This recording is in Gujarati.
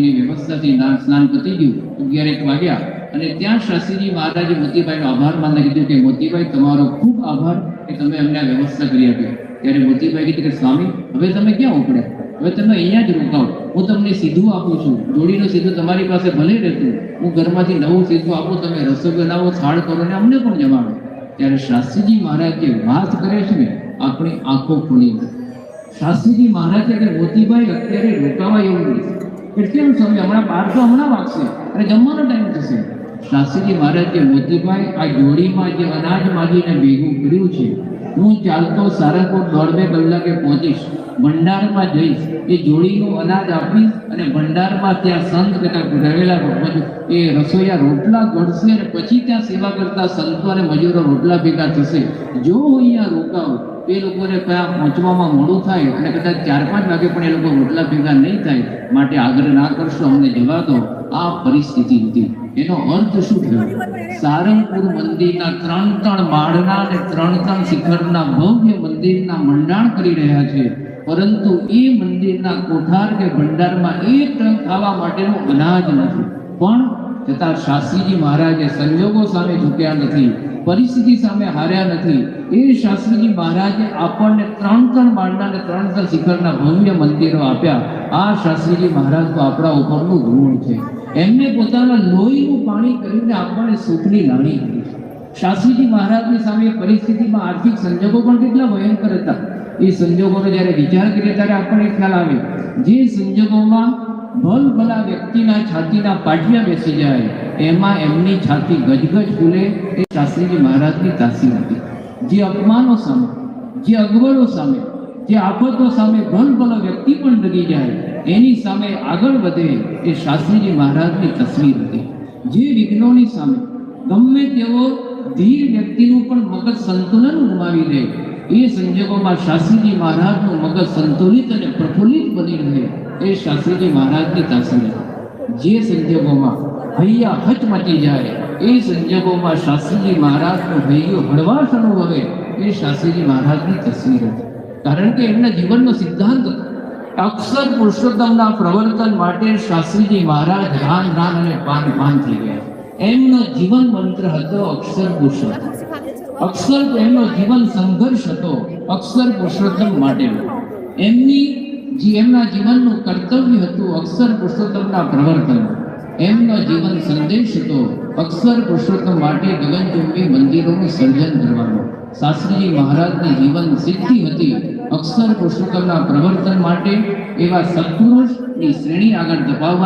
વ્યવસ્થાથી સ્નાન પતી ગયું 11 વાગ્યા અને ત્યાં શાસ્ત્રીજી મહારાજે મોતીભાઈનો આભાર માનતા કીધું કે મોતીભાઈ તમારો ખૂબ આભાર કે તમે અમને આ વ્યવસ્થા કરી આપી। ત્યારે મોતીભાઈ કીધું કે સ્વામી હવે તમે ક્યાં ઉપડ્યા, હવે તમે અહીંયા જ રોકાઓ, હું તમને સીધું આપું છું, જોડીનું સીધું તમારી પાસે ભલે રહેતું, હું ઘરમાંથી નવું સીધું આપું, તમે રસોઈ બનાવો, થાળ કરો ને અમને પણ જમાડો। ત્યારે શાસ્ત્રીજી મહારાજ જે વાત કરે છે ને આપણી આંખો ખુલી ગઈ। શાસ્ત્રીજી મહારાજ કે મોતીભાઈ અત્યારે રોકાવા એવું નથી, કેમ સમય હમણાં 12 હમણાં વાગશે અને જમવાનો ટાઈમ થશે। શાસ્ત્રીજી મહારાજ કે મોતીભાઈ આ જોડીમાં જે અનાજ માગીને ભેગું કર્યું છે, હું ચાલતો સારંગપુર 1.5 કલાકે પહોંચીશ, ભંડારમાં જઈશ, એ જોડીનું અનાજ આપીશ અને ભંડારમાં ત્યાં સંત કહેતા રહેલા એ રસોઈયા રોટલા ઘડશે અને પછી ત્યાં સેવા કરતા સંતો અને મજૂરો રોટલા ભેગા થશે। જો હું અહીંયા રોકાઉં એ લોકોને ત્યાં પહોંચવામાં મોડું થાય અને કદાચ 4-5 વાગે પણ એ લોકો રોટલા ભેગા નહીં થાય, માટે આગ્રહ ના કરશો, અમને જવા દો। આ પરિસ્થિતિ હતી। એનો અર્થ શું થયો? સારંગપુર મંદિરના 3 માળના અને 3 શિખરના ભવ્ય મંદિરના મંડાણ કરી રહ્યા છે, પરંતુ એ મંદિરના કોઠાર કે ભંડારમાં એક ટંક ખાવા માટેનું અનાજ નથી। પણ છતાં શાસ્ત્રીજી મહારાજે સંજોગો સામે ઝૂક્યા નથી, પરિસ્થિતિ સામે હાર્યા નથી। એ શાસ્ત્રીજી મહારાજે આપણને 3 માળના અને 3 શિખરના ભવ્ય મંદિરો આપ્યા। આ શાસ્ત્રીજી મહારાજ તો આપણા ઉપરનું ઋણ છે। એમને પોતાના લોહીનું પાણી કરીને આપણને સુખની લાણી કરી છે। શાસ્ત્રીજી મહારાજની સામે પરિસ્થિતિમાં આર્થિક સંજોગો પણ કેટલા ભયંકર હતા। એ સંજોગોનો જ્યારે વિચાર કરીએ ત્યારે આપણને ખ્યાલ આવે, જે સંજોગોમાં ભલભલા વ્યક્તિના છાતીના પાટિયા બેસી જાય એમાં એમની છાતી ગજગજ ફૂલે, એ શાસ્ત્રીજી મહારાજની તાસીર હતી। જે અપમાનો સામે, જે અગવડો સામે, જે આફતો સામે ભલભલો વ્યક્તિ પણ ડગી જાય, એની સામે આગળ વધે, એ શાસ્ત્રીજી મહારાજની તસવીર હતી। જે વિઘ્નોની સામે ગમે તેવો ધીર વ્યક્તિનું પણ મગજ સંતુલન ગુમાવી દે, એ સંજોગોમાં શાસ્ત્રીજી મહારાજનું મગજ સંતુલિત અને પ્રફુલ્લિત બની રહે, એ શાસ્ત્રીજી મહારાજની તાસીર હતી। જે સંજોગોમાં હૈયા હચમચી જાય, એ સંજોગોમાં શાસ્ત્રીજી મહારાજનું હૈયું હળવાશ અનુભવે, એ શાસ્ત્રીજી મહારાજની તસવીર હતી। કારણ કે એમના જીવનનો સિદ્ધાંત અક્ષર પુરુષોત્તમના પ્રવર્તન માટે શાસ્ત્રીજી મહારાજ રાન રાન અને પાન પાન થઈ ગયા। એમનો જીવન મંત્ર હતો અક્ષર પુરુષોત્તમ। અક્ષર એમનો જીવન સંઘર્ષ હતો અક્ષર પુરુષોત્તમ માટેનો। એમના જીવનનું કર્તવ્ય હતું અક્ષર પુરુષોત્તમના પ્રવર્તન। એમનો જીવન સંદેશ હતો અક્ષર પુરુષોત્તમ માટે ગગનચુંબી મંદિરોનું સર્જન કરવાનો। શાસ્ત્રીજી મહારાજની જીવન સિદ્ધિ હતી અક્ષર પુરુષોત્તમના પ્રવર્તન માટે એવા સત્પુરુષની શ્રેણી આગળ દબાવવા।